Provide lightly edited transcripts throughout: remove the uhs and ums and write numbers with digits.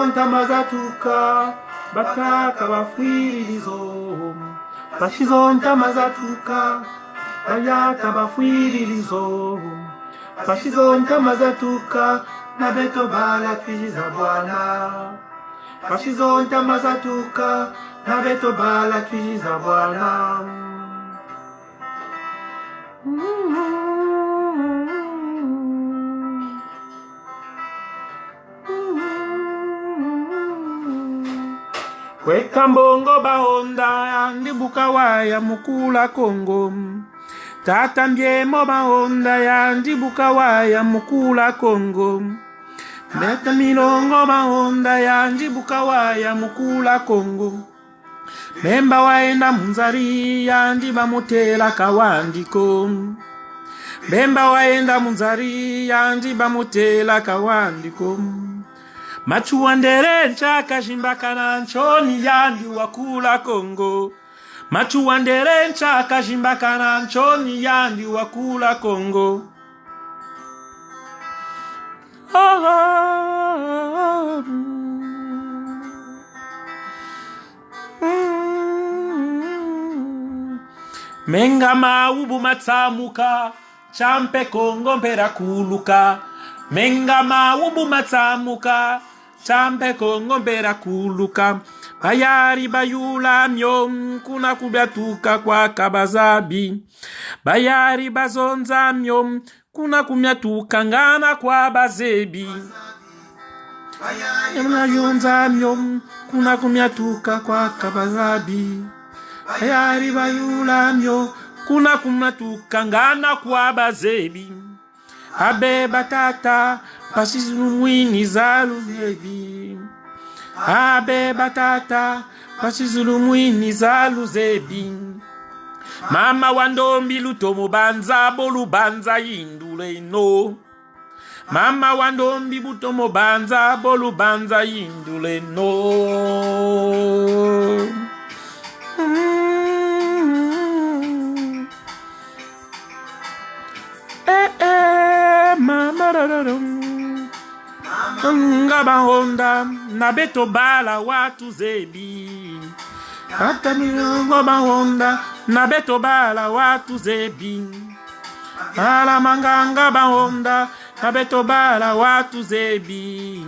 Pashizonta mazatuka, bataka bafwiririzo. Pashizonta mazatuka, bayata bafwiririzo. Pashizonta mazatuka, na beto bala twiza bwana. Pashizonta mazatuka, na beto bala twiza bwana. Weka mbongo bahonda ndibuka waya mukula Kongo. Tata mbyemo bahonda ya ndibuka waya mukula Kongo. Meta milongo bahonda ya ndibuka waya mukula Kongo. Memba waenda munzari ya ndiba mutela kawandiko. Memba waenda munzari ya ndiba mutela kawandiko. Machuandere nchaka jimbakana nchoni yandi wakula Kongo. Machuandere nchaka jimbakana nchoni yandi wakula Kongo. Menga maubu matsamuka, champe Kongo mpera kuluka. Menga maubu matsamuka, champe Kongo mpera kuluka. Bayari bayula myom, kuna kubyatuka kwa kabazabi. Bayari bazonza myom, kuna kumyatuka ngana kwa bazebi. Bayari myom, kuna kumyatuka kwa kabazabi. Bayari bayula myom, kuna kumyatuka ngana kwa bazebi. Abe batata, pasizulumwini zaluzebi. Abe batata, pasizulumwini zaluzebi. Mama wandombi lutomo banza, bolu banza yindule no. Mama wandombi butomo banza, bolu banza yindule no. Mama ngaba honda na beto bala watu zebi. Hata milongo bahonda na beto bala watu zebi. Ala manganga bahonda na beto bala watu zebi.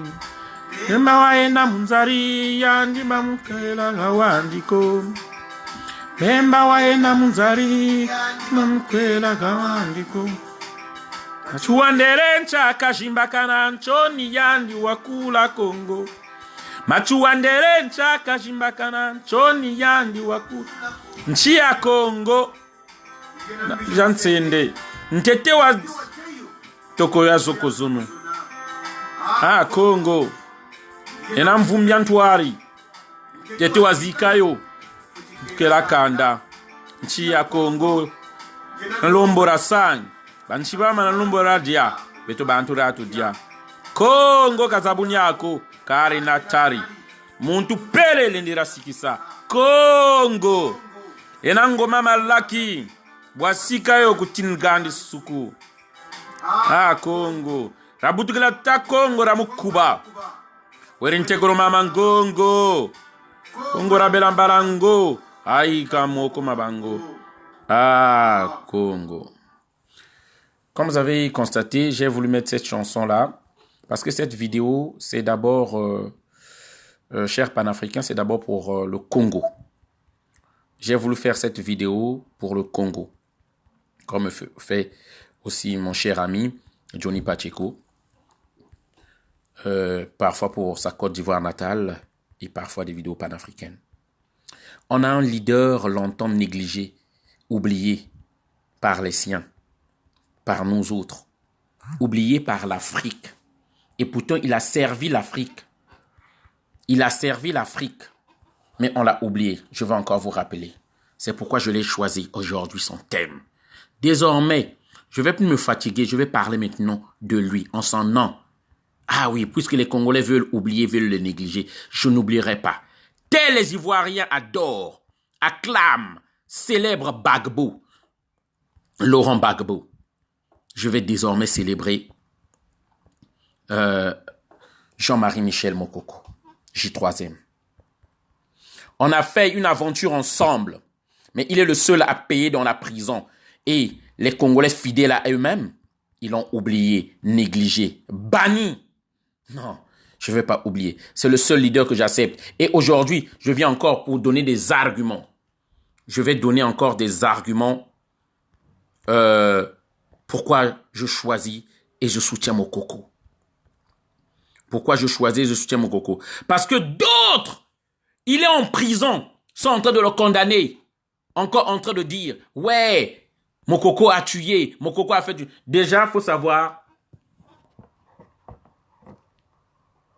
Memba waenda munzari ya ndiba mukela gawandiko. Memba waenda munzari mukela gawandiko. Machuandere nchaka jimbakana nchoni yandi wakula Kongo. Machuandere nchaka jimbakana nchoni yandi wakula nchi ya Kongo. Jansende ntete wa toko ya zokozunu. Kongo ena mvumbya ntwari tete wa zikayo kela kanda nchi ya Kongo nlombora sang banchibama na lombora dia beto bantu ratu dia Kongo kazabunyako kare na tari muntu pelele ndira sikisa Kongo enango mama laki bwasikayo kutingandi suku Kongo rabutukila ta Kongo ramukuba werintekoro mama ngongo Kongo rabela mbalango ai kamoko mabango Congo. Comme vous avez constaté, j'ai voulu mettre cette chanson-là parce que cette vidéo, c'est d'abord, cher panafricain, c'est d'abord pour le Congo. J'ai voulu faire cette vidéo pour le Congo, comme fait aussi mon cher ami Johnny Pacheco, parfois pour sa Côte d'Ivoire natale et parfois des vidéos panafricaines. On a un leader longtemps négligé, oublié par les siens, par nous autres, oublié par l'Afrique. Et pourtant, il a servi l'Afrique. Il a servi l'Afrique. Mais on l'a oublié. Je vais encore vous rappeler. C'est pourquoi je l'ai choisi aujourd'hui, son thème. Désormais, je ne vais plus me fatiguer. Je vais parler maintenant de lui, en son nom. Ah oui, puisque les Congolais veulent oublier, veulent le négliger, je n'oublierai pas. Tels les Ivoiriens adorent, acclament, célèbrent Gbagbo, Laurent Gbagbo. Je vais désormais célébrer Jean-Marie Michel Mokoko. J3M. On a fait une aventure ensemble, mais il est le seul à payer dans la prison. Et les Congolais fidèles à eux-mêmes, ils l'ont oublié, négligé, banni. Non, je ne vais pas oublier. C'est le seul leader que j'accepte. Et aujourd'hui, je viens encore pour donner des arguments. Je vais donner encore des arguments pourquoi je choisis et je soutiens Mokoko. Pourquoi je choisis et je soutiens Mokoko? Parce que d'autres, il est en prison, sont en train de le condamner. Encore en train de dire, ouais, Mokoko a tué, Mokoko a fait du... Déjà, il faut savoir,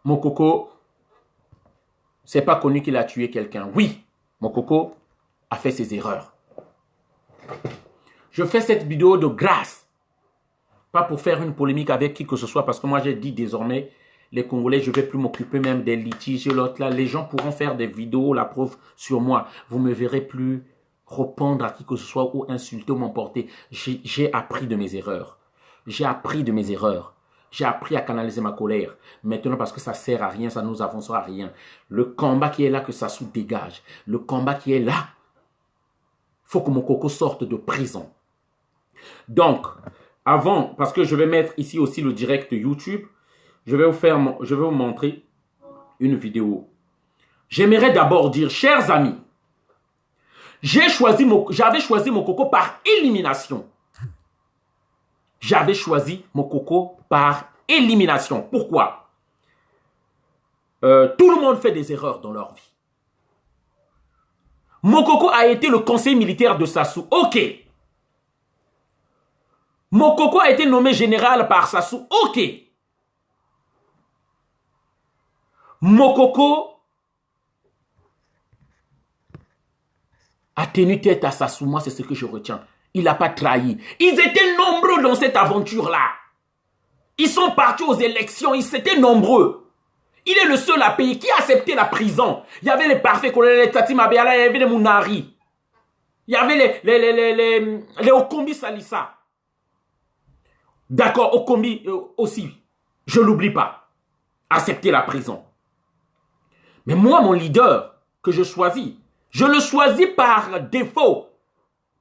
Mokoko, c'est pas connu qu'il a tué quelqu'un. Oui, Mokoko a fait ses erreurs. Je fais cette vidéo de grâce. Pas pour faire une polémique avec qui que ce soit, parce que moi j'ai dit désormais, les Congolais, je ne vais plus m'occuper même des litiges et l'autre là. Les gens pourront faire des vidéos, la preuve sur moi. Vous ne me verrez plus répondre à qui que ce soit ou insulter ou m'emporter. J'ai appris de mes erreurs. J'ai appris de mes erreurs. J'ai appris à canaliser ma colère. Maintenant, parce que ça ne sert à rien, ça ne nous avancera à rien. Le combat qui est là, que ça se dégage. Le combat qui est là, il faut que Mokoko sorte de prison. Donc, avant, parce que je vais mettre ici aussi le direct YouTube, je vais vous montrer une vidéo. J'aimerais d'abord dire, chers amis, j'avais choisi Mokoko par élimination. J'avais choisi Mokoko par élimination. Pourquoi? Tout le monde fait des erreurs dans leur vie. Mokoko a été le conseiller militaire de Sassou. Ok. Mokoko a été nommé général par Sassou. Ok. Mokoko a tenu tête à Sassou. Moi, c'est ce que je retiens. Il n'a pas trahi. Ils étaient nombreux dans cette aventure-là. Ils sont partis aux élections. Ils étaient nombreux. Il est le seul à payer. Qui a accepté la prison? Il y avait les parfaits colonels, les Tati Mabiala, il y avait les Mounari. Il y avait les Okombi Salissa. D'accord, Okombi aussi. Je ne l'oublie pas. Accepter la prison. Mais moi, mon leader que je choisis, je le choisis par défaut.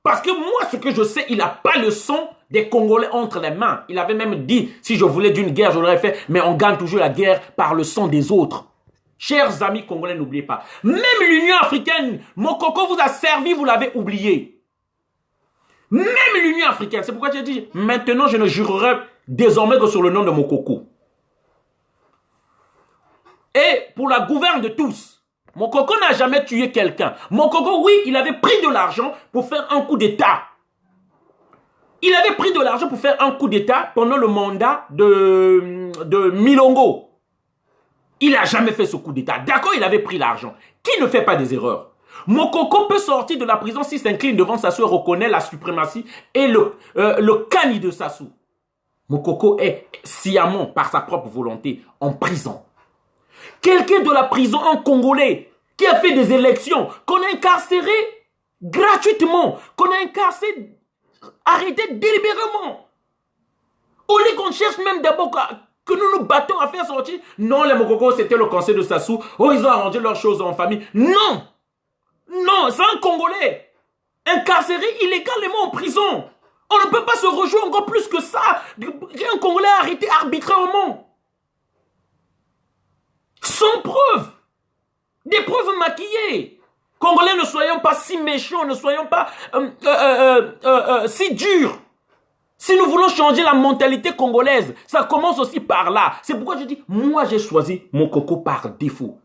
Parce que moi, ce que je sais, il n'a pas le sang des Congolais entre les mains. Il avait même dit, si je voulais d'une guerre, je l'aurais fait. Mais on gagne toujours la guerre par le sang des autres. Chers amis congolais, n'oubliez pas. Même l'Union africaine, Mokoko vous a servi, vous l'avez oublié. Même l'Union africaine. C'est pourquoi j'ai dit, maintenant, je ne jurerai désormais que sur le nom de Mokoko. Et pour la gouverne de tous, Mokoko n'a jamais tué quelqu'un. Mokoko, oui, il avait pris de l'argent pour faire un coup d'État. Il avait pris de l'argent pour faire un coup d'État pendant le mandat de Milongo. Il n'a jamais fait ce coup d'État. D'accord, il avait pris l'argent. Qui ne fait pas des erreurs? Mokoko peut sortir de la prison s'il s'incline devant Sassou et reconnaît la suprématie et le cani de Sassou. Mokoko est sciemment, par sa propre volonté, en prison. Quelqu'un de la prison, un Congolais, qui a fait des élections, qu'on a incarcéré gratuitement, qu'on a incarcéré, arrêté délibérément. Au lieu qu'on cherche même d'abord que nous nous battons à faire sortir. Non, les Mokoko, c'était le conseil de Sassou. Oh, ils ont arrangé leurs choses en famille. Non! Non, c'est un Congolais incarcéré illégalement en prison. On ne peut pas se rejouer encore plus que ça. Un Congolais arrêté arbitrairement. Sans preuve. Des preuves maquillées. Congolais, ne soyons pas si méchants, ne soyons pas si durs. Si nous voulons changer la mentalité congolaise, ça commence aussi par là. C'est pourquoi je dis, moi j'ai choisi Mokoko par défaut.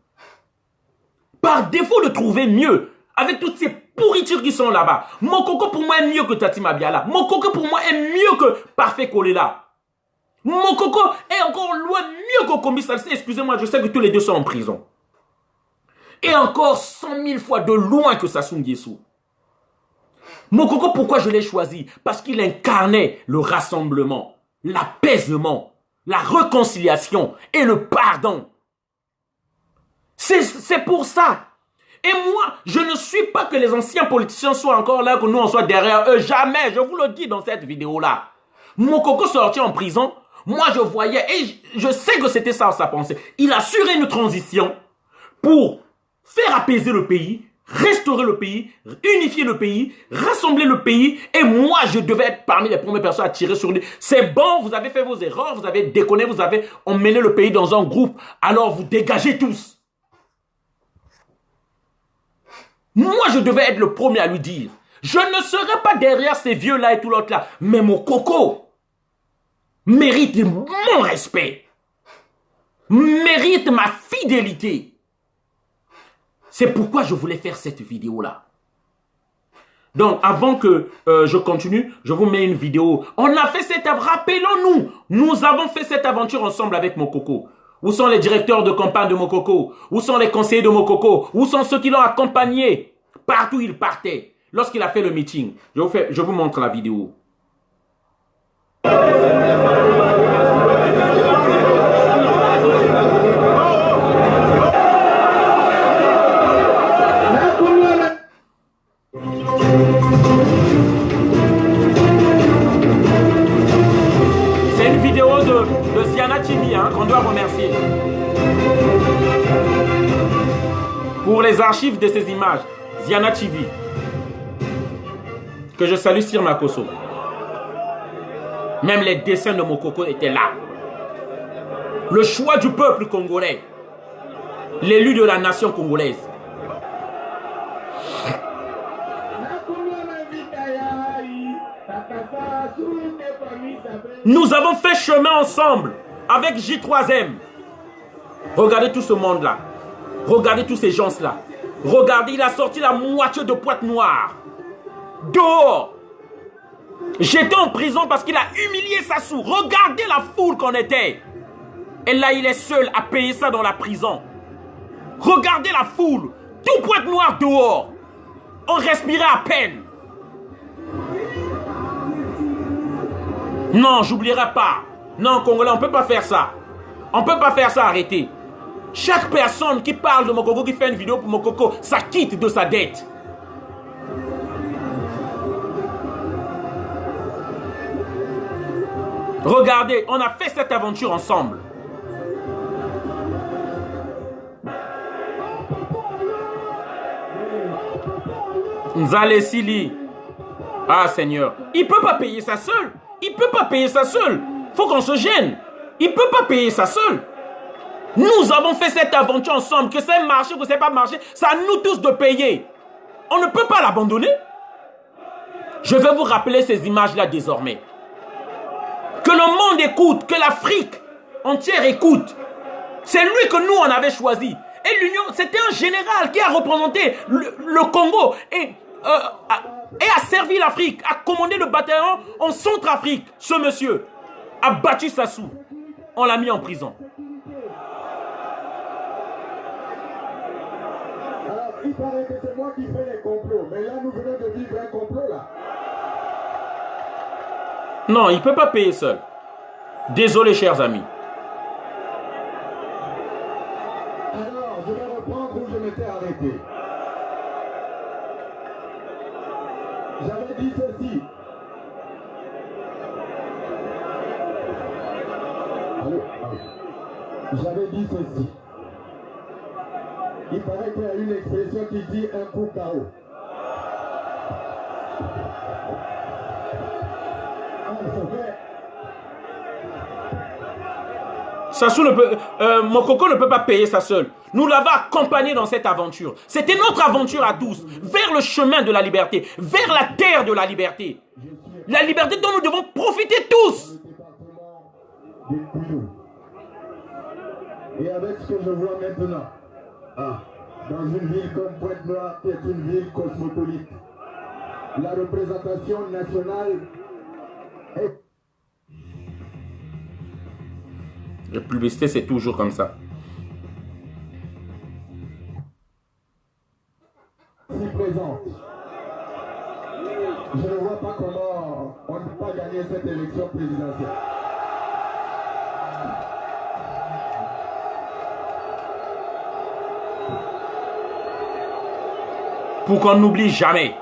Par défaut de trouver mieux. Avec toutes ces pourritures qui sont là-bas. Mokoko pour moi est mieux que Tati Mabiala. Mokoko pour moi est mieux que Parfait Kolela. Mokoko est encore loin mieux qu'Okombi Salissa. Excusez-moi, je sais que tous les deux sont en prison. Et encore 100 000 fois de loin que Sassou Nguesso. Mokoko, pourquoi je l'ai choisi? Parce qu'il incarnait le rassemblement, l'apaisement, la réconciliation et le pardon. C'est pour ça. Et moi, je ne suis pas que les anciens politiciens soient encore là, que nous on soit derrière eux. Jamais, je vous le dis dans cette vidéo-là. Mokoko sorti en prison. Moi, je voyais, et je sais que c'était ça sa pensée. Il assurait une transition, pour faire apaiser le pays, restaurer le pays, unifier le pays, rassembler le pays. Et moi, je devais être parmi les premières personnes à tirer sur lui. C'est bon, vous avez fait vos erreurs, vous avez déconné, vous avez emmené le pays dans un groupe. Alors vous dégagez tous. Moi, je devais être le premier à lui dire. Je ne serai pas derrière ces vieux-là et tout l'autre là. Mais mon coco mérite mon respect. Mérite ma fidélité. C'est pourquoi je voulais faire cette vidéo-là. Donc, avant que je continue, je vous mets une vidéo. On a fait cette aventure, rappelons-nous, nous avons fait cette aventure ensemble avec Mokoko. Où sont les directeurs de campagne de Mokoko? Où sont les conseillers de Mokoko? Où sont ceux qui l'ont accompagné? Partout il partait. Lorsqu'il a fait le meeting, je vous montre la vidéo. C'est une vidéo de Ziana TV qu'on doit remercier. Pour les archives de ces images, Ziana TV. Que je salue Sir Makosso. Même les dessins de Mokoko étaient là. Le choix du peuple congolais. L'élu de la nation congolaise. Nous avons fait chemin ensemble avec J3M. Regardez tout ce monde-là. Regardez tous ces gens-là. Regardez, il a sorti la moitié de Pointe Noire. Dehors. J'étais en prison parce qu'il a humilié Sassou. Regardez la foule qu'on était. Et là, il est seul à payer ça dans la prison. Regardez la foule. Tout Pointe Noire dehors. On respirait à peine. Non, j'oublierai pas. Non, Congolais, on ne peut pas faire ça. On ne peut pas faire ça, arrêtez. Chaque personne qui parle de Mokoko, qui fait une vidéo pour Mokoko, ça quitte de sa dette. Regardez, on a fait cette aventure ensemble. Nzale Sili. Ah Seigneur, il ne peut pas payer ça seul. Il ne peut pas payer ça seul. Faut qu'on se gêne. Il ne peut pas payer ça seul. Nous avons fait cette aventure ensemble. Que ça ait marché, que ça n'ait pas marché, c'est à nous tous de payer. On ne peut pas l'abandonner. Je vais vous rappeler ces images-là désormais. Que le monde écoute, que l'Afrique entière écoute. C'est lui que nous, on avait choisi. Et l'Union, c'était un général qui a représenté le Congo et a servi l'Afrique, a commandé le bataillon en Centrafrique. Ce monsieur a battu Sassou. On l'a mis en prison. Alors, il paraît que c'est moi qui fais les complots. Mais là, nous venons de vivre un complot, là. Non, il ne peut pas payer seul. Désolé, chers amis. Alors, je vais reprendre où je m'étais arrêté. J'avais dit ceci. Allô? J'avais dit ceci. Il paraît qu'il y a une expression qui dit un coup KO. Sassou ne peut, Mokoko ne peut pas payer ça seul. Nous l'avons accompagné dans cette aventure. C'était notre aventure à tous, vers le chemin de la liberté, vers la terre de la liberté. La liberté dont nous devons profiter tous. Et avec ce que je vois maintenant, dans une ville comme Pointe-Noire, qui est une ville cosmopolite, la représentation nationale est... La publicité, c'est toujours comme ça. Si présente. Je ne vois pas comment on ne peut pas gagner cette élection présidentielle. Pour qu'on n'oublie jamais.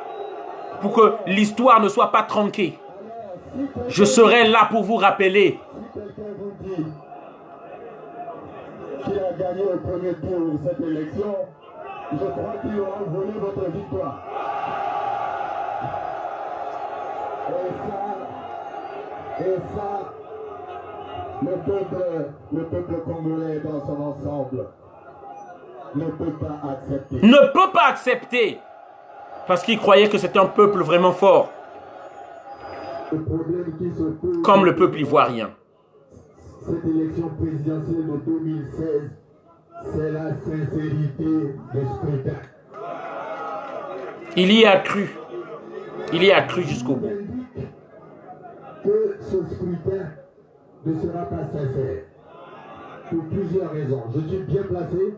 Pour que l'histoire ne soit pas tronquée. Je serai là pour vous rappeler. Si quelqu'un vous dit qu'il a gagné au premier tour cette élection, je crois qu'ils auront volé votre victoire. Et ça, le peuple congolais dans son ensemble ne peut pas accepter. Ne peut pas accepter. Parce qu'il croyait que c'était un peuple vraiment fort. Le problème qui se pose, comme le peuple ivoirien. Cette élection présidentielle de 2016, c'est la sincérité du scrutin. Il y a cru. Il y a cru jusqu'au bout. Que ce scrutin ne sera pas sincère. Pour plusieurs raisons. Je suis bien placé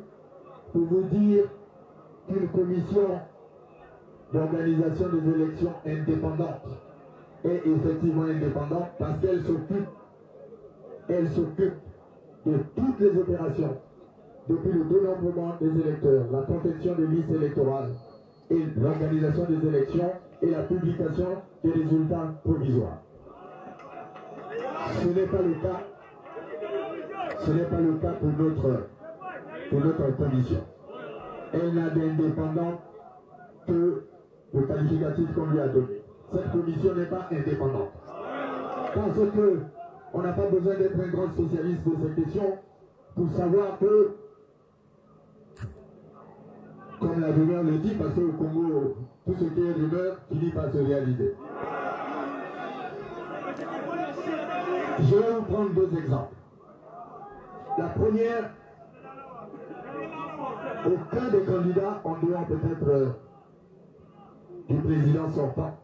pour vous dire qu'une commission d'organisation des élections indépendante est effectivement indépendante parce qu'elle s'occupe de toutes les opérations, depuis le dénombrement des électeurs, la confection des listes électorales et l'organisation des élections et la publication des résultats provisoires. Ce n'est pas le cas. Ce n'est pas le cas pour notre commission. Elle n'a d'indépendante que le qualificatif qu'on lui a donné. Cette commission n'est pas indépendante. Parce que on n'a pas besoin d'être un grand spécialiste de cette question pour savoir que, comme la rumeur le dit, parce qu'au Congo, tout ce qui est rumeur finit par se réaliser. Je vais vous prendre deux exemples. La première, aucun des candidats, en dehors peut-être du président sortant,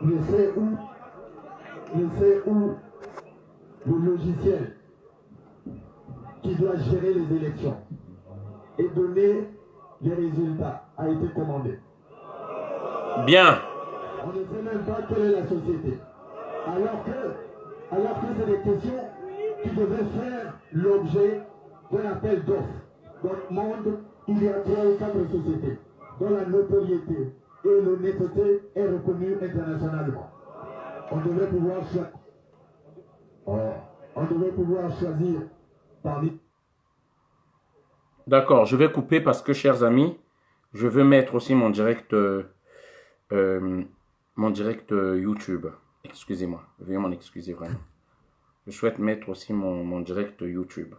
ne sait où le logiciel qui doit gérer les élections et donner les résultats a été commandé. Bien. On ne sait même pas quelle est la société. Alors que c'est des questions qui devaient faire l'objet d'un appel d'offres. Dans le monde, il y a 3 ou 4 sociétés dont la notoriété et l'honnêteté est reconnue internationalement. On devrait pouvoir choisir parmi... D'accord, je vais couper parce que, chers amis, je veux mettre aussi mon direct YouTube. Excusez-moi, veuillez m'en excuser vraiment. Je souhaite mettre aussi mon direct YouTube.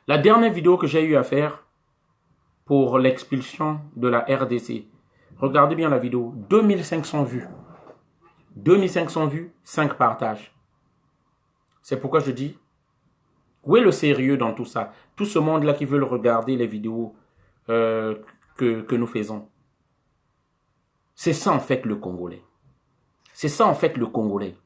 La dernière vidéo que j'ai eu à faire pour l'expulsion de la RDC. Regardez bien la vidéo. 2500 vues. 2500 vues, 5 partages. C'est pourquoi je dis, où est le sérieux dans tout ça? Tout ce monde-là qui veut regarder les vidéos que nous faisons. C'est ça en fait le Congolais. C'est ça en fait le Congolais.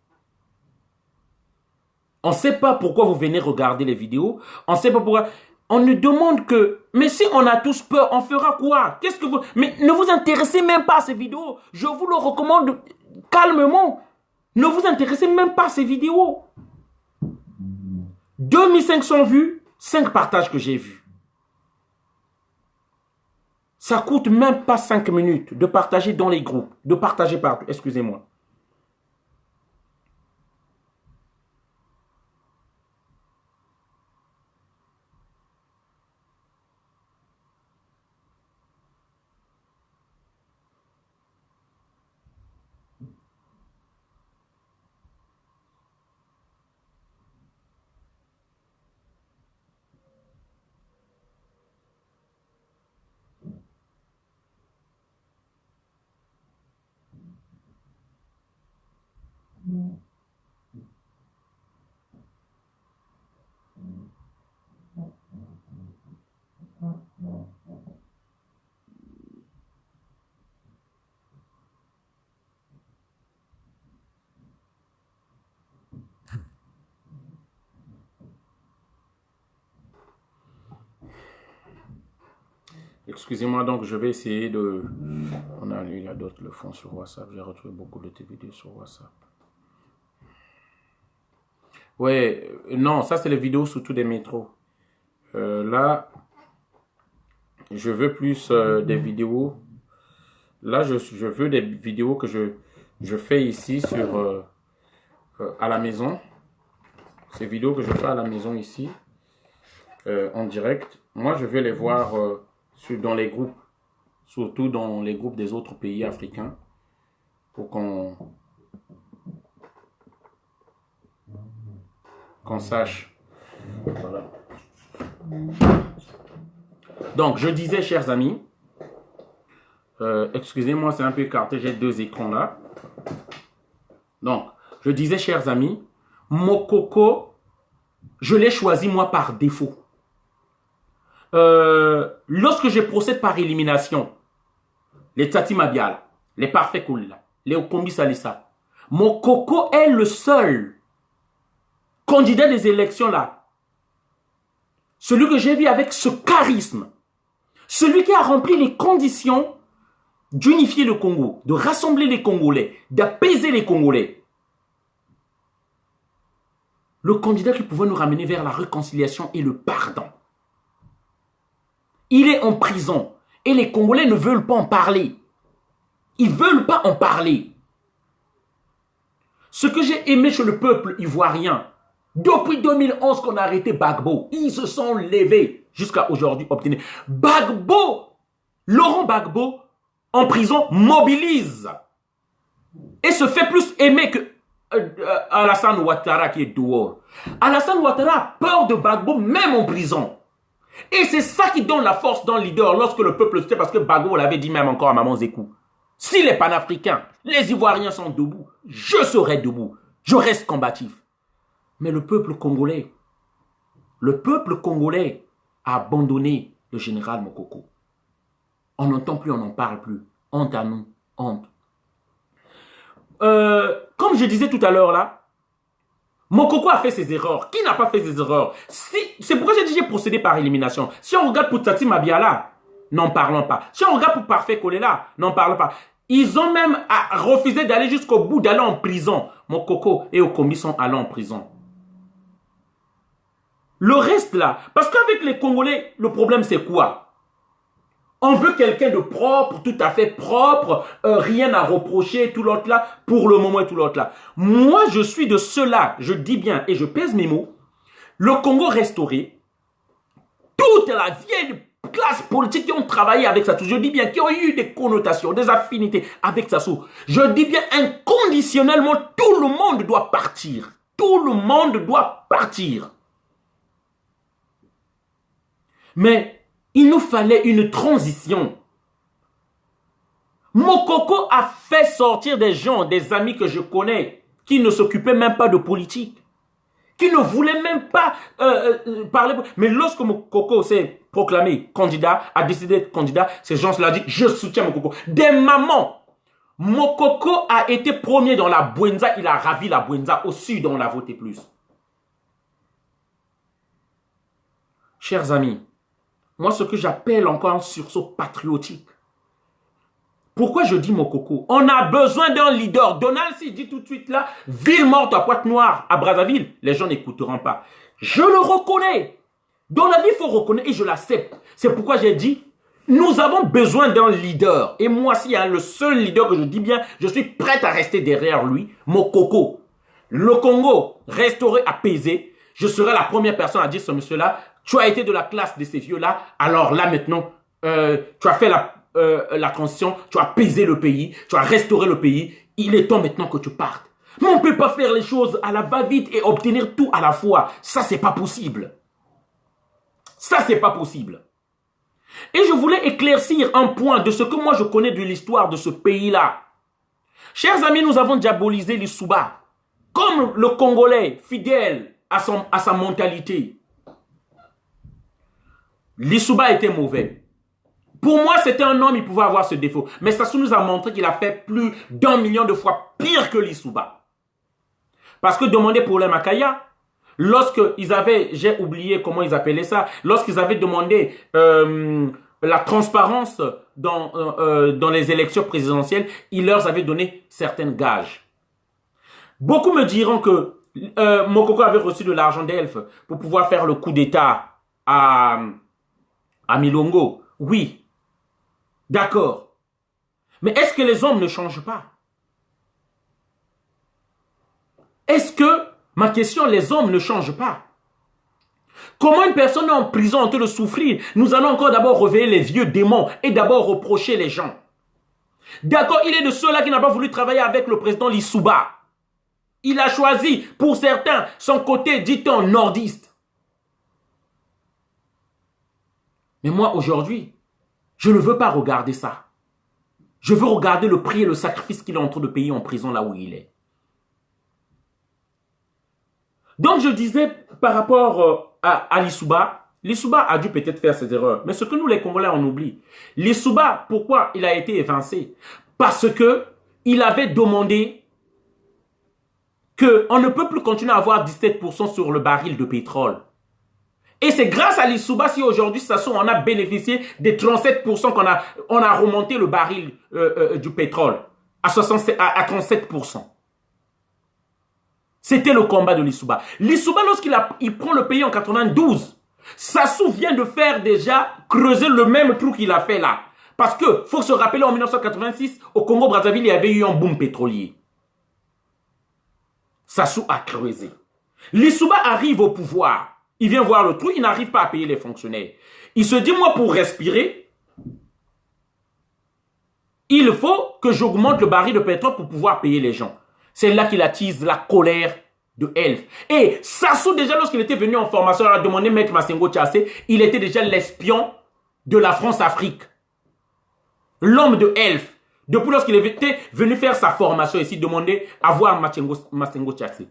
On ne sait pas pourquoi vous venez regarder les vidéos. On ne sait pas pourquoi. On nous demande que, mais si on a tous peur, on fera quoi? Qu'est-ce que vous... Mais ne vous intéressez même pas à ces vidéos. Je vous le recommande calmement. Ne vous intéressez même pas à ces vidéos. 2500 vues, 5 partages que j'ai vus. Ça coûte même pas 5 minutes de partager dans les groupes, de partager partout. Excusez-moi. Excusez-moi, donc je vais essayer de... Il y a d'autres le font sur WhatsApp. J'ai retrouvé beaucoup de tes vidéos sur WhatsApp. Ouais, non, ça c'est les vidéos surtout des métros. Là, je veux plus des vidéos. Là, je veux des vidéos que je fais ici sur à la maison. Ces vidéos que je fais à la maison ici, en direct, moi je vais les voir dans les groupes, surtout dans les groupes des autres pays africains, pour qu'on sache. Voilà. Donc, je disais, chers amis, excusez-moi, c'est un peu écarté, j'ai deux écrans là. Donc, je disais, chers amis, Mokoko, je l'ai choisi moi par défaut. Lorsque je procède par élimination, les Tati Mabiala, les Parfait Koulila, les Okombi Salissa, Mokoko est le seul candidat des élections là. Celui que j'ai vu avec ce charisme, celui qui a rempli les conditions d'unifier le Congo, de rassembler les Congolais, d'apaiser les Congolais. Le candidat qui pouvait nous ramener vers la réconciliation et le pardon. Il est en prison et les Congolais ne veulent pas en parler. Ils ne veulent pas en parler. Ce que j'ai aimé chez le peuple ivoirien, depuis 2011 qu'on a arrêté Gbagbo, ils se sont levés jusqu'à aujourd'hui obtenir. Gbagbo, Laurent Gbagbo, en prison, mobilise et se fait plus aimer que Alassane Ouattara qui est dehors. Alassane Ouattara a peur de Gbagbo même en prison. Et c'est ça qui donne la force dans le leader lorsque le peuple se tait, parce que Gbagbo l'avait dit même encore à Maman Zékou. Si les panafricains, les Ivoiriens sont debout, je serai debout. Je reste combatif. Mais le peuple congolais a abandonné le général Mokoko. On n'entend plus, on n'en parle plus. Honte à nous, honte. Comme je disais tout à l'heure là, Mokoko a fait ses erreurs. Qui n'a pas fait ses erreurs? C'est pourquoi j'ai dit j'ai procédé par élimination. Si on regarde pour Tati Mabiala, n'en parlons pas. Si on regarde pour Parfait Kolela, n'en parlons pas. Ils ont même refusé d'aller jusqu'au bout, d'aller en prison. Mokoko et Okombi sont allés en prison. Le reste là, parce qu'avec les Congolais, le problème c'est quoi? On veut quelqu'un de propre, tout à fait propre, rien à reprocher, tout l'autre là, pour le moment et tout l'autre là. Moi, je suis de ceux-là, je dis bien et je pèse mes mots, le Congo restauré, toute la vieille classe politique qui ont travaillé avec Sassou, je dis bien, qui ont eu des connotations, des affinités avec Sassou, je dis bien inconditionnellement, tout le monde doit partir. Tout le monde doit partir. Mais il nous fallait une transition. Mokoko a fait sortir des gens, des amis que je connais, qui ne s'occupaient même pas de politique, qui ne voulaient même pas parler. Mais lorsque Mokoko s'est proclamé candidat, a décidé d'être candidat, ces gens-là ont dit « Je soutiens Mokoko ». Des mamans, Mokoko a été premier dans la Bwenza, il a ravi la Bwenza, au sud on l'a voté plus. Chers amis, moi, ce que j'appelle encore un sursaut patriotique. Pourquoi je dis Mokoko? On a besoin d'un leader. Donald, s'il dit tout de suite là, ville morte à Pointe-Noire, à Brazzaville, les gens n'écouteront pas. Je le reconnais. Dans la vie, il faut reconnaître et je l'accepte. C'est pourquoi j'ai dit, nous avons besoin d'un leader. Et moi, s'il y a le seul leader que je dis bien, je suis prêt à rester derrière lui, Mokoko. Le Congo restauré, apaisé. Je serai la première personne à dire ce monsieur-là, tu as été de la classe de ces vieux-là, alors là maintenant, tu as fait la transition, tu as apaisé le pays, tu as restauré le pays, il est temps maintenant que tu partes. Mais on ne peut pas faire les choses à la va-vite et obtenir tout à la fois. Ça, c'est pas possible. Ça, c'est pas possible. Et je voulais éclaircir un point de ce que moi je connais de l'histoire de ce pays-là. Chers amis, nous avons diabolisé l'Issouba comme le Congolais fidèle à sa mentalité. L'Issouba était mauvais. Pour moi, c'était un homme, il pouvait avoir ce défaut. Mais Sassou nous a montré qu'il a fait plus d'1 million de fois pire que l'Issouba. Parce que demandez pour les Makaya, lorsqu'ils avaient, j'ai oublié comment ils appelaient ça, lorsqu'ils avaient demandé la transparence dans les élections présidentielles, ils leur avaient donné certaines gages. Beaucoup me diront que Mokoko avait reçu de l'argent d'Elf pour pouvoir faire le coup d'État à Milongo. Oui, d'accord. Mais est-ce que les hommes ne changent pas? Est-ce que, ma question, les hommes ne changent pas? Comment une personne est en prison en train de souffrir? Nous allons encore d'abord réveiller les vieux démons et d'abord reprocher les gens. D'accord, il est de ceux-là qui n'ont pas voulu travailler avec le président Lissouba. Il a choisi, pour certains, son côté, dit-on, nordiste. Mais moi, aujourd'hui, je ne veux pas regarder ça. Je veux regarder le prix et le sacrifice qu'il est en train de payer en prison là où il est. Donc, je disais par rapport à Lissouba, Lissouba a dû peut-être faire ses erreurs. Mais ce que nous, les Congolais, on oublie. Lissouba, pourquoi il a été évincé? Parce que il avait demandé qu'on ne peut plus continuer à avoir 17% sur le baril de pétrole. Et c'est grâce à Lissouba si aujourd'hui, on a bénéficié des 37% on a remonté le baril du pétrole à 37%. C'était le combat de Lissouba. Lissouba, lorsqu'il prend le pays en 92, Sassou vient de faire déjà creuser le même trou qu'il a fait là. Parce que, faut se rappeler, en 1986, au Congo-Brazzaville, il y avait eu un boom pétrolier. Sassou a creusé. Lissouba arrive au pouvoir. Il vient voir le trou, il n'arrive pas à payer les fonctionnaires. Il se dit, moi, pour respirer, il faut que j'augmente le baril de pétrole pour pouvoir payer les gens. C'est là qu'il attise la colère de Elf. Et Sassou, déjà, lorsqu'il était venu en formation, il a demandé Maître Massengo Tchassé, il était déjà l'espion de la France-Afrique. L'homme de Elf. Depuis lorsqu'il était venu faire sa formation ici, demander à voir Massengo Tchassé.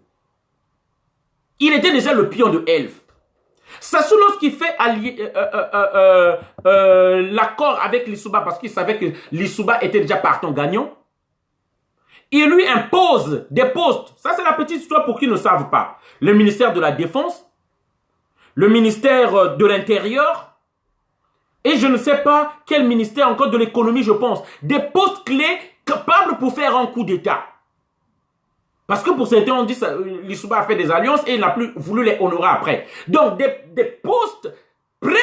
Il était déjà le pion de Elf. Sassou, lorsqu'il fait l'accord avec Lissouba, parce qu'il savait que Lissouba était déjà partant gagnant, il lui impose des postes. Ça, c'est la petite histoire pour qui ne savent pas. Le ministère de la Défense, le ministère de l'Intérieur, et je ne sais pas quel ministère encore de l'économie, je pense. Des postes clés capables pour faire un coup d'État. Parce que pour certains, on dit que Lissouba a fait des alliances et il n'a plus voulu les honorer après. Donc, des postes prêts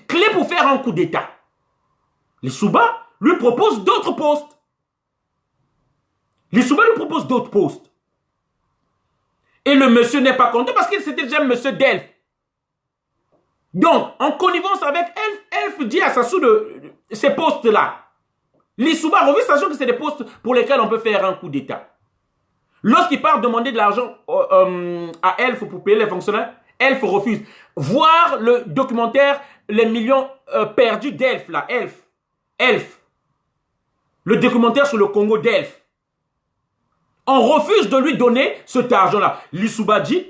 clés pour faire un coup d'État. Lissouba lui propose d'autres postes. Lissouba lui propose d'autres postes. Et le monsieur n'est pas content parce qu'il c'était déjà monsieur Delphes. Donc, en connivence avec Elf dit à Sassou ces postes-là. Lissouba refuse, sachant que c'est des postes pour lesquels on peut faire un coup d'État. Lorsqu'il part demander de l'argent à Elf pour payer les fonctionnaires, Elf refuse. Voir le documentaire Les millions perdus d'Elf, là, Elf. Le documentaire sur le Congo d'Elf. On refuse de lui donner cet argent-là. Lissouba dit,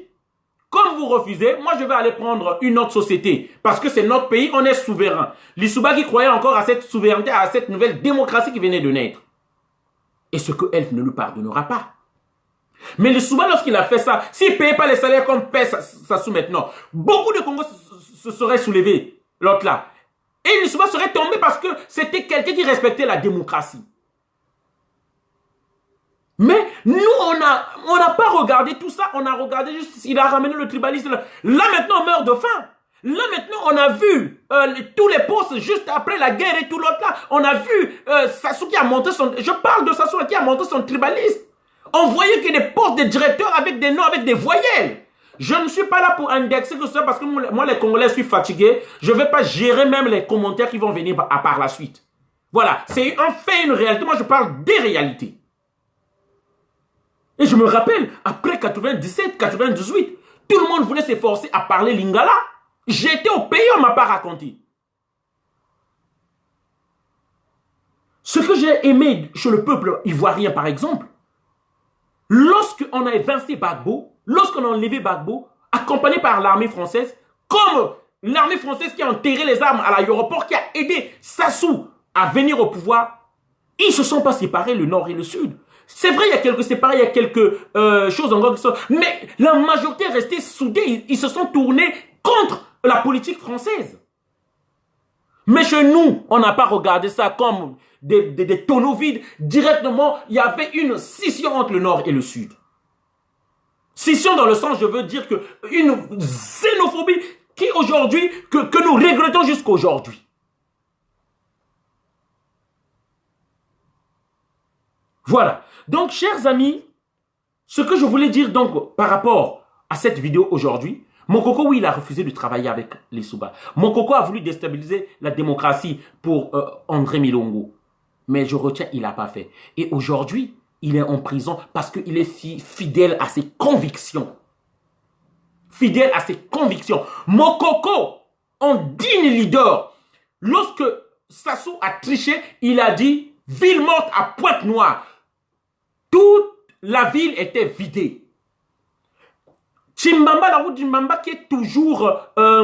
comme vous refusez, moi je vais aller prendre une autre société. Parce que c'est notre pays, on est souverain. Lissouba qui croyait encore à cette souveraineté, à cette nouvelle démocratie qui venait de naître. Et ce que Elf ne lui pardonnera pas. Mais Lissouba, lorsqu'il a fait ça, s'il ne payait pas les salaires comme paie Sassou maintenant, beaucoup de Congos se seraient soulevés, l'autre là. Et Lissouba serait tombé parce que c'était quelqu'un qui respectait la démocratie. Mais nous, on n'a pas regardé tout ça. On a regardé juste, il a ramené le tribalisme. Là maintenant, on meurt de faim. Là maintenant, on a vu tous les postes juste après la guerre et tout l'autre là. On a vu Sassou qui a monté son... Je parle de Sassou qui a monté son tribalisme. On voyait qu'il y a des postes de directeurs avec des noms, avec des voyelles. Je ne suis pas là pour indexer que ça parce que moi, les Congolais, je suis fatigué. Je ne vais pas gérer même les commentaires qui vont venir par la suite. Voilà, c'est un fait, une réalité. Moi, je parle des réalités. Et je me rappelle, après 97, 98, tout le monde voulait s'efforcer à parler lingala. J'étais au pays, on ne m'a pas raconté. Ce que j'ai aimé chez le peuple ivoirien, par exemple, lorsqu'on a évincé Gbagbo, lorsqu'on a enlevé Gbagbo, accompagné par l'armée française, comme l'armée française qui a enterré les armes à l'aéroport, qui a aidé Sassou à venir au pouvoir, ils ne se sont pas séparés, le nord et le sud. C'est vrai, il y a quelques séparés, il y a quelques choses encore qui sont... Mais la majorité est restée soudée. Ils se sont tournés contre la politique française. Mais chez nous, on n'a pas regardé ça comme des tonneaux vides. Directement, il y avait une scission entre le nord et le sud. Scission dans le sens, je veux dire, que une xénophobie qui aujourd'hui, que nous regrettons jusqu'à aujourd'hui. Voilà. Donc, chers amis, Ce que je voulais dire donc par rapport à cette vidéo aujourd'hui, Mokoko, oui, il a refusé de travailler avec les Souba. Mokoko a voulu déstabiliser la démocratie pour André Milongo. Mais je retiens, il n'a pas fait. Et aujourd'hui, il est en prison parce qu'il est fidèle à ses convictions. Fidèle à ses convictions. Mokoko, en digne leader, lorsque Sassou a triché, il a dit « Ville morte à Pointe-Noire ». Toute la ville était vidée. Chimbamba, la route Chimbamba qui est toujours dans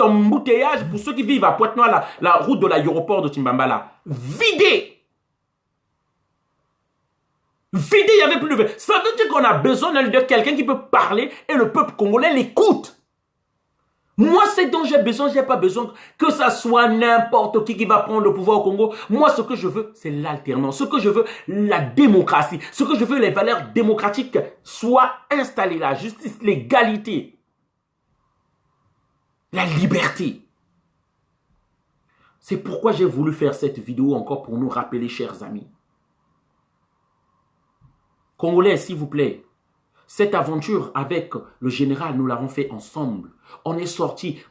l'embouteillage pour ceux qui vivent à Pointe-Noire, la route de l'aéroport de Chimbamba là, vidée. Vidée, il n'y avait plus de... Ça veut dire qu'on a besoin de quelqu'un qui peut parler et le peuple congolais l'écoute. Moi, c'est dont j'ai besoin, je n'ai pas besoin que ça soit n'importe qui va prendre le pouvoir au Congo. Moi, ce que je veux, c'est l'alternance. Ce que je veux, la démocratie. Ce que je veux, les valeurs démocratiques soient installées. La justice, l'égalité, la liberté. C'est pourquoi j'ai voulu faire cette vidéo encore pour nous rappeler, chers amis. Congolais, s'il vous plaît, cette aventure avec le général, nous l'avons fait ensemble. On est sorti,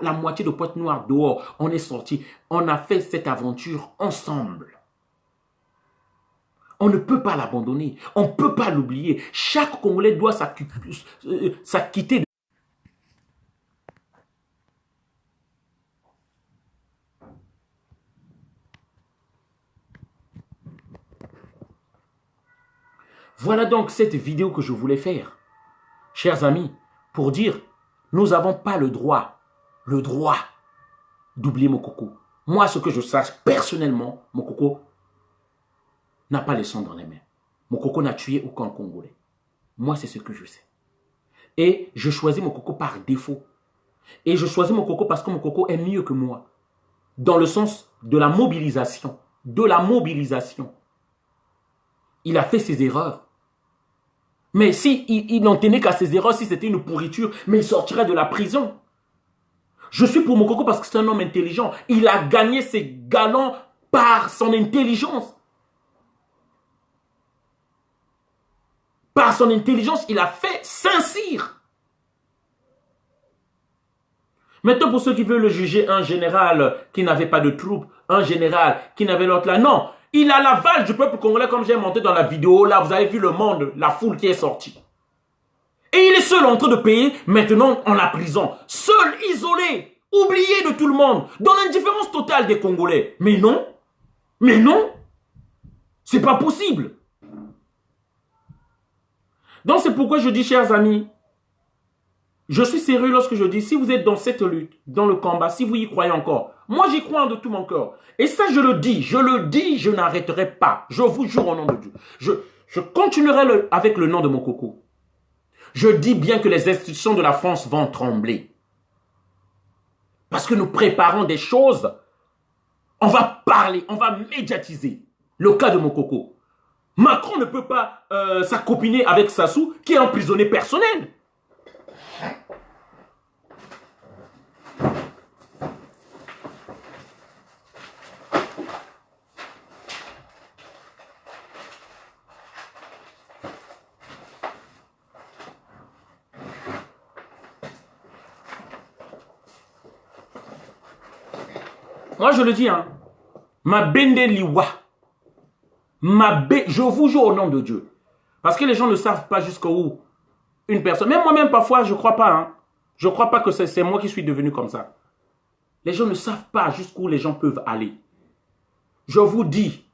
la moitié de Pointe-Noire dehors, on est sorti. On a fait cette aventure ensemble. On ne peut pas l'abandonner. On ne peut pas l'oublier. Chaque Congolais doit s'acquitter de... Voilà donc cette vidéo que je voulais faire, chers amis, pour dire, nous n'avons pas le droit d'oublier Mokoko. Moi, ce que je sache, personnellement, Mokoko n'a pas le sang dans les mains. Mokoko n'a tué aucun Congolais. Moi, c'est ce que je sais. Et je choisis Mokoko par défaut. Et je choisis Mokoko parce que Mokoko est mieux que moi. Dans le sens de la mobilisation. De la mobilisation. Il a fait ses erreurs. Mais si il n'en tenait qu'à ses erreurs, si c'était une pourriture, mais il sortirait de la prison. Je suis pour Mokoko parce que c'est un homme intelligent. Il a gagné ses galons par son intelligence. Par son intelligence, il a fait Saint-Cyr. Maintenant, pour ceux qui veulent le juger, un général qui n'avait pas de troupes, un général qui n'avait l'autre là, non. Il a l'aval du peuple congolais comme j'ai monté dans la vidéo. Là, vous avez vu le monde, la foule qui est sortie. Et il est seul en train de payer maintenant en la prison. Seul, isolé, oublié de tout le monde, dans l'indifférence totale des Congolais. Mais non, c'est pas possible. Donc c'est pourquoi je dis, chers amis, je suis sérieux lorsque je dis, si vous êtes dans cette lutte, dans le combat, si vous y croyez encore, moi j'y crois de tout mon cœur. Et ça je le dis, je n'arrêterai pas. Je vous jure au nom de Dieu. Je continuerai avec le nom de Mokoko. Je dis bien que les institutions de la France vont trembler. Parce que nous préparons des choses. On va parler, on va médiatiser le cas de Mokoko. Macron ne peut pas s'accopiner avec Sassou qui est emprisonné personnel. Moi, je le dis, hein. Ma bende liwa. Je vous jure au nom de Dieu. Parce que les gens ne savent pas jusqu'où une personne... Même moi-même, parfois, je ne crois pas. Hein. Je ne crois pas que c'est moi qui suis devenu comme ça. Les gens ne savent pas jusqu'où les gens peuvent aller. Je vous dis,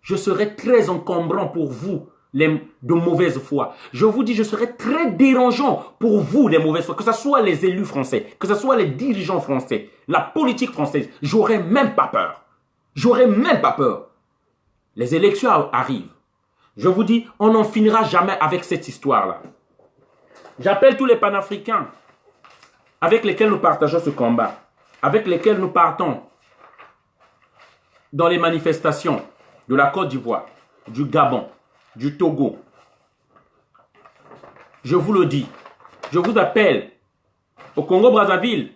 je serai très encombrant pour vous, de mauvaise foi. Je vous dis, je serai très dérangeant pour vous, les mauvaises foi. Que ce soit les élus français, que ce soit les dirigeants français, la politique française. J'aurais même pas peur. J'aurais même pas peur. Les élections arrivent. Je vous dis, on n'en finira jamais avec cette histoire-là. J'appelle tous les panafricains avec lesquels nous partageons ce combat, avec lesquels nous partons dans les manifestations de la Côte d'Ivoire, du Gabon, du Togo. Je vous le dis, je vous appelle. Au Congo-Brazzaville,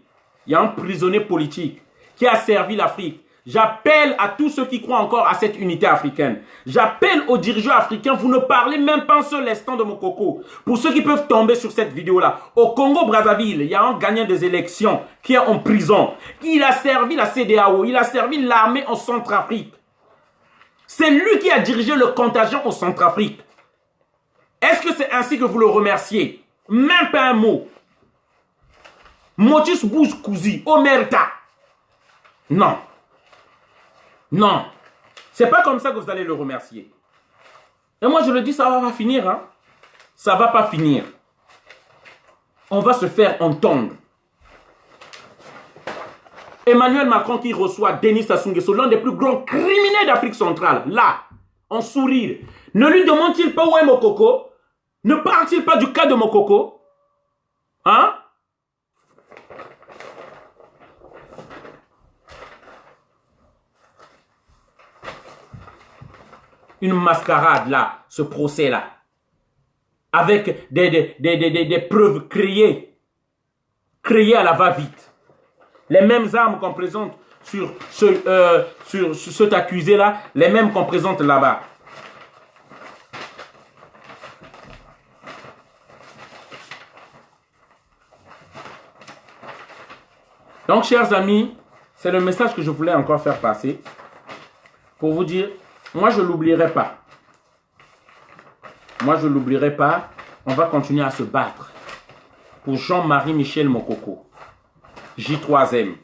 il y a un prisonnier politique qui a servi l'Afrique. J'appelle à tous ceux qui croient encore à cette unité africaine. J'appelle aux dirigeants africains, vous ne parlez même pas un seul instant de Mokoko. Pour ceux qui peuvent tomber sur cette vidéo-là, au Congo-Brazzaville, il y a un gagnant des élections qui est en prison. Il a servi la CEDEAO, il a servi l'armée en Centrafrique. C'est lui qui a dirigé le contagion en Centrafrique. Est-ce que c'est ainsi que vous le remerciez? Même pas un mot. Motus Bouche Kouzi, Omerta. Non. Non. C'est pas comme ça que vous allez le remercier. Et moi je le dis, ça va pas finir. Hein? Ça va pas finir. On va se faire entendre. Emmanuel Macron qui reçoit Denis Sassou Nguesso, l'un des plus grands criminels d'Afrique centrale, là, en sourire. Ne lui demande-t-il pas où est Mokoko? Ne parle-t-il pas du cas de Mokoko? Hein? Une mascarade là, ce procès là, avec des preuves créées à la va-vite. Les mêmes armes qu'on présente sur cet accusé là, les mêmes qu'on présente là-bas. Donc, chers amis, c'est le message que je voulais encore faire passer pour vous dire, moi, je ne l'oublierai pas. Moi, je ne l'oublierai pas. On va continuer à se battre pour Jean-Marie Michel Mokoko, J3M,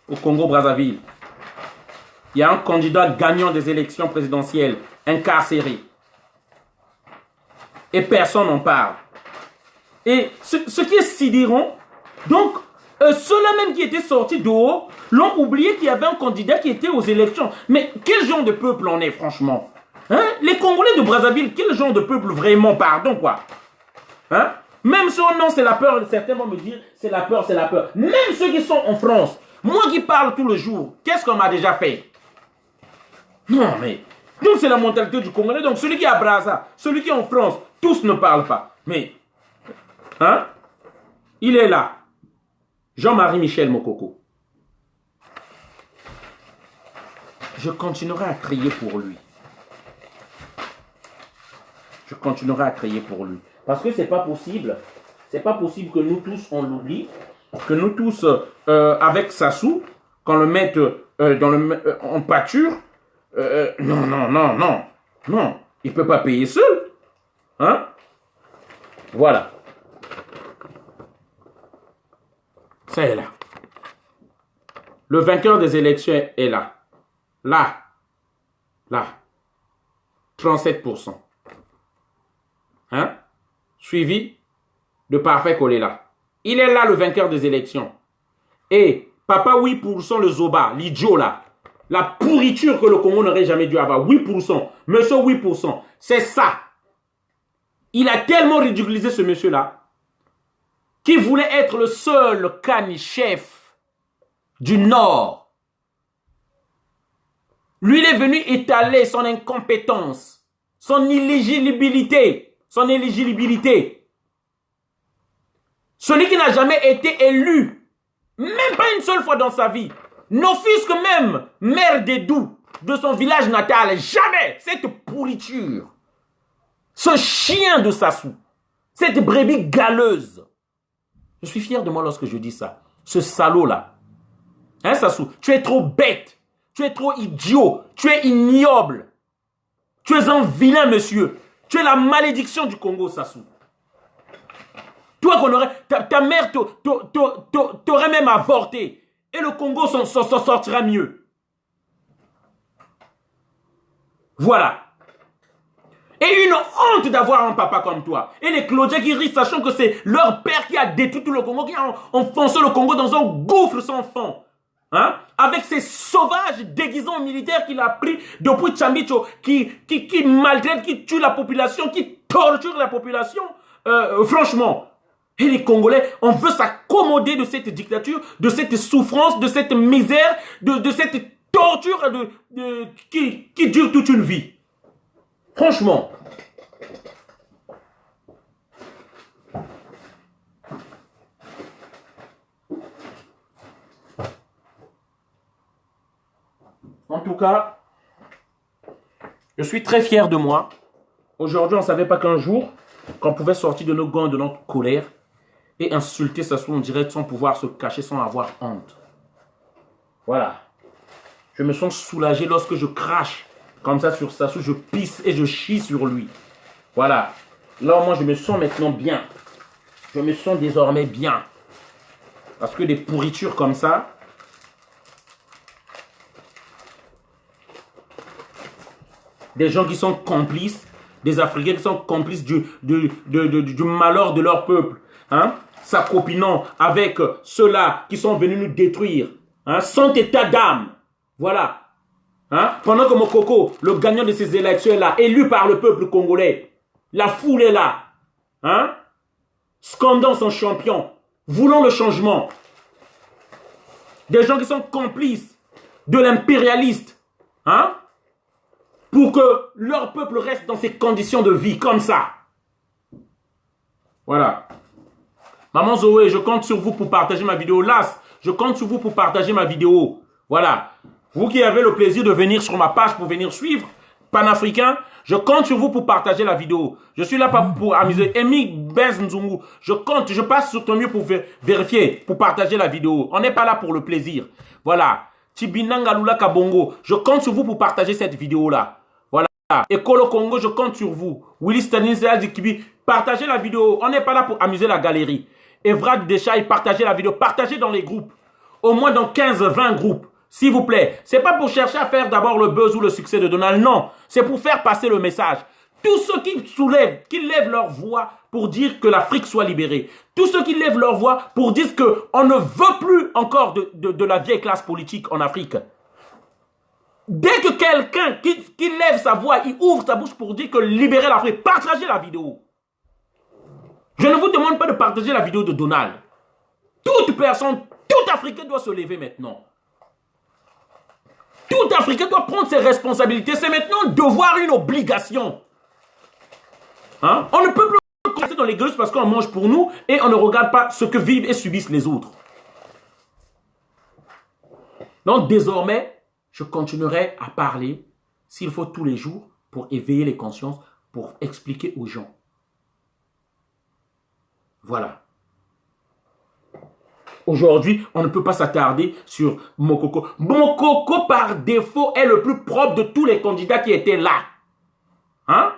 au Congo-Brazzaville. Il y a un candidat gagnant des élections présidentielles, incarcéré. Et personne n'en parle. Et ce qui est sidérant, donc, ceux-là même qui étaient sortis de haut, l'ont oublié qu'il y avait un candidat qui était aux élections. Mais quel genre de peuple on est, franchement? Hein? Les Congolais de Brazzaville, quel genre de peuple vraiment, pardon, quoi? Hein? Même si non, c'est la peur, certains vont me dire, c'est la peur, c'est la peur. Même ceux qui sont en France, moi qui parle tout le jour, qu'est-ce qu'on m'a déjà fait? Non, mais, donc c'est la mentalité du Congolais. Donc celui qui est à Brazza, celui qui est en France, tous ne parlent pas. Mais, hein? Il est là. Jean-Marie Michel Mokoko. Je continuerai à crier pour lui. Je continuerai à crier pour lui. Parce que c'est pas possible. C'est pas possible que nous tous, on l'oublie. Que nous tous, avec Sassou, qu'on le mette en pâture. Non, non, non, non. Non. Il peut pas payer seul. Hein? Voilà. Ça est là. Le vainqueur des élections est là. Là. Là. 37%. Hein? Suivi de Parfait Kolela. Il est là le vainqueur des élections. Et papa 8% le Zoba, l'idiot là. La pourriture que le Congo n'aurait jamais dû avoir. 8%. Monsieur 8%. C'est ça. Il a tellement ridiculisé ce monsieur là qui voulait être le seul cani-chef du Nord. Lui, il est venu étaler son incompétence, son illégibilité, Celui qui n'a jamais été élu, même pas une seule fois dans sa vie, n'offusque même maire d'Edou, de son village natal, jamais. Cette pourriture, ce chien de Sassou, cette brebis galeuse. Je suis fier de moi lorsque je dis ça. Ce salaud-là. Hein, Sassou? Tu es trop bête. Tu es trop idiot. Tu es ignoble. Tu es un vilain monsieur. Tu es la malédiction du Congo, Sassou. Toi qu'on aurait... Ta mère t'aurait même avorté. Et le Congo s'en sortira mieux. Voilà. Et une honte d'avoir un papa comme toi. Et les Claudiens qui rient, sachant que c'est leur père qui a détruit tout le Congo, qui a enfoncé le Congo dans un gouffre sans fond. Hein? Avec ces sauvages déguisants militaires qu'il a pris depuis Tchambicho, qui maltraitent, qui tuent la population, qui torturent la population. Franchement. Et les Congolais, on veut s'accommoder de cette dictature, de cette souffrance, de cette misère, de cette torture qui dure toute une vie. Franchement. tout cas, je suis très fier de moi. Aujourd'hui, on ne savait pas qu'un jour, qu'on pouvait sortir de nos gants, de notre colère, et insulter Sassou en direct sans pouvoir se cacher, sans avoir honte. Voilà. Je me sens soulagé lorsque je crache comme ça sur Sassou, je pisse et je chie sur lui. Voilà. Là, moi, je me sens maintenant bien. Je me sens désormais bien. Parce que des pourritures comme ça, des gens qui sont complices, des Africains qui sont complices du malheur de leur peuple, hein, s'accopinant avec ceux-là qui sont venus nous détruire, hein, sans état d'âme. Voilà. Hein? Pendant que Mokoko, le gagnant de ces élections-là, élu par le peuple congolais, la foule est là, hein, scandant son champion, voulant le changement. Des gens qui sont complices de l'impérialiste, hein, pour que leur peuple reste dans ces conditions de vie comme ça. Voilà. Maman Zoé, je compte sur vous pour partager ma vidéo. Las, je compte sur vous pour partager ma vidéo. Voilà. Vous qui avez le plaisir de venir sur ma page pour venir suivre Panafricain, je compte sur vous pour partager la vidéo. Je suis là pour amuser. Emi Benzungu, je passe sur ton mieux pour vérifier, pour partager la vidéo. On n'est pas là pour le plaisir. Voilà. Tibinanga Lula Kabongo, je compte sur vous pour partager cette vidéo-là. Voilà. Et Kolo Congo, je compte sur vous. Willy Stanislas Dikibi, partagez la vidéo. On n'est pas là pour amuser la galerie. Evrad Deshaï, partagez la vidéo. Partagez dans les groupes. Au moins dans 15-20 groupes. S'il vous plaît, c'est pas pour chercher à faire d'abord le buzz ou le succès de Donald, non. C'est pour faire passer le message. Tous ceux qui soulèvent, qui lèvent leur voix pour dire que l'Afrique soit libérée. Tous ceux qui lèvent leur voix pour dire qu'on ne veut plus encore de la vieille classe politique en Afrique. Dès que quelqu'un qui lève sa voix, il ouvre sa bouche pour dire que libérer l'Afrique, partagez la vidéo. Je ne vous demande pas de partager la vidéo de Donald. Toute personne, tout Africain doit se lever maintenant. Tout Africain doit prendre ses responsabilités. C'est maintenant un devoir, une obligation. Hein? On ne peut plus rester dans les gueules parce qu'on mange pour nous et on ne regarde pas ce que vivent et subissent les autres. Donc désormais, je continuerai à parler, s'il faut tous les jours, pour éveiller les consciences, pour expliquer aux gens. Voilà. Aujourd'hui, on ne peut pas s'attarder sur Mokoko. Mokoko, par défaut, est le plus propre de tous les candidats qui étaient là. Hein?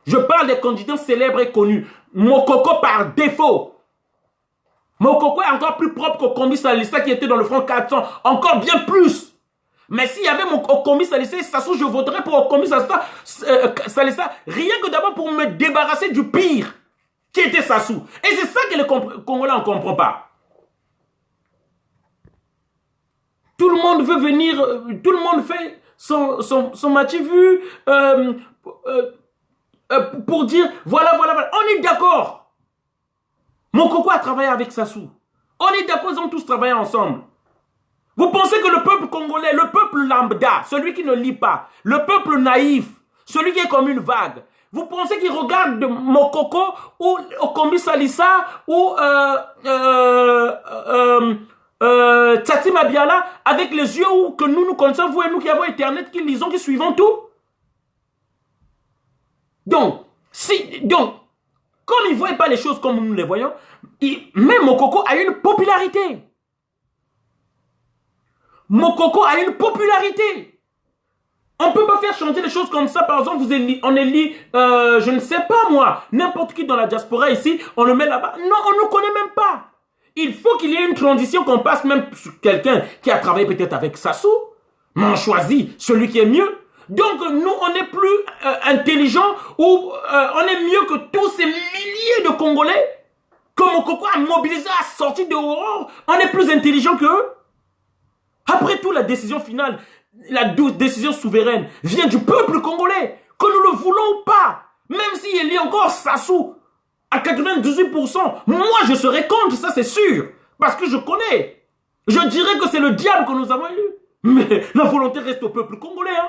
Je parle des candidats célèbres et connus. Mokoko, par défaut. Mokoko est encore plus propre qu'au Combi Salissa qui était dans le front 400. Encore bien plus. Mais s'il y avait mon Combi Salissa et Sassou, je voterais pour Combi Salissa. Rien que d'abord pour me débarrasser du pire qui était Sassou. Et c'est ça que les Congolais ne comprennent pas. Tout le monde veut venir, tout le monde fait son match vu pour dire voilà. On est d'accord. Mokoko a travaillé avec Sassou. On est d'accord, ils ont tous travaillé ensemble. Vous pensez que le peuple congolais, le peuple lambda, celui qui ne lit pas, le peuple naïf, celui qui est comme une vague, vous pensez qu'il regarde Mokoko ou Combi Salissa ou Tati Mabiala avec les yeux où que nous connaissons, vous et nous qui avons Internet, qui lisons, qui suivons tout. Donc, comme ils ne voient pas les choses comme nous les voyons, même Mokoko a une popularité. Mokoko a une popularité. On ne peut pas faire changer les choses comme ça. Par exemple, on élit, je ne sais pas moi, n'importe qui dans la diaspora ici, on le met là-bas. Non, on ne connaît même pas. Il faut qu'il y ait une transition, qu'on passe même sur quelqu'un qui a travaillé peut-être avec Sassou, mais on choisit celui qui est mieux. Donc nous, on n'est plus intelligents ou on est mieux que tous ces milliers de Congolais que Mokoko a mobilisé à sortir de Aurore. On est plus intelligents qu'eux. Après tout, la décision finale, la décision souveraine vient du peuple congolais, que nous le voulons ou pas. Même s'il y a encore Sassou à 98%, moi je serais contre, ça c'est sûr. Parce que je connais. Je dirais que c'est le diable que nous avons élu. Mais la volonté reste au peuple congolais. Hein.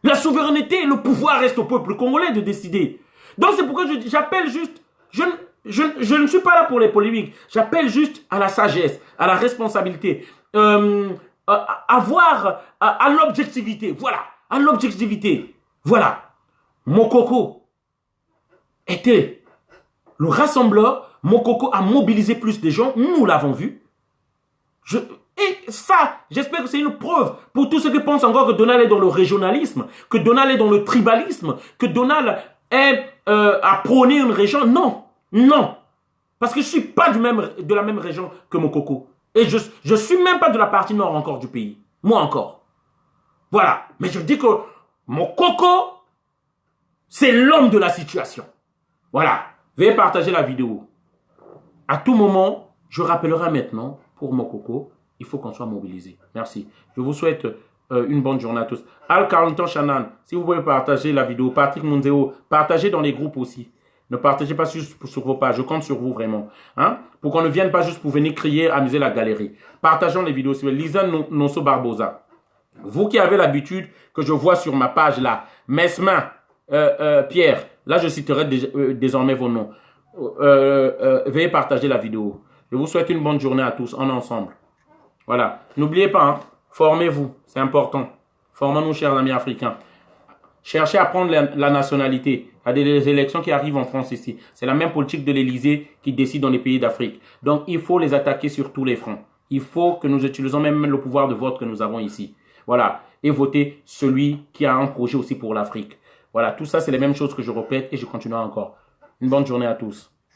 La souveraineté et le pouvoir restent au peuple congolais de décider. Donc c'est pourquoi j'appelle juste... Je ne suis pas là pour les polémiques. J'appelle juste à la sagesse, à la responsabilité. avoir à l'objectivité. Voilà, à l'objectivité. Voilà. Mokoko était le rassembleur. Mokoko a mobilisé plus de gens. Nous l'avons vu. Et ça, j'espère que c'est une preuve pour tous ceux qui pensent encore que Donald est dans le régionalisme, que Donald est dans le tribalisme, que Donald est à prôner une région. Non, non. Parce que je ne suis pas de la même région que Mokoko. Et je ne suis même pas de la partie nord encore du pays. Moi encore. Voilà. Mais je dis que Mokoko, c'est l'homme de la situation. Voilà. Veuillez partager la vidéo. À tout moment, je rappellerai maintenant, pour Mokoko, il faut qu'on soit mobilisé. Merci. Je vous souhaite une bonne journée à tous. Al Carlton Shannon, si vous pouvez partager la vidéo. Patrick Munzeo, partagez dans les groupes aussi. Ne partagez pas juste sur vos pages. Je compte sur vous vraiment. Hein? Pour qu'on ne vienne pas juste pour venir crier, amuser la galerie. Partageons les vidéos. Lisa Nonso Barbosa. Vous qui avez l'habitude que je vois sur ma page là, Mesmin, Pierre, là je citerai désormais vos noms. Veuillez partager la vidéo. Je vous souhaite une bonne journée à tous, en ensemble. Voilà. N'oubliez pas, hein, formez-vous, c'est important. Formons-nous, chers amis africains. Cherchez à prendre la nationalité. Il y a des élections qui arrivent en France ici. C'est la même politique de l'Élysée qui décide dans les pays d'Afrique. Donc, il faut les attaquer sur tous les fronts. Il faut que nous utilisons même le pouvoir de vote que nous avons ici. Voilà. Et voter celui qui a un projet aussi pour l'Afrique. Voilà. Tout ça, c'est les mêmes choses que je répète et je continue encore. Une bonne journée à tous.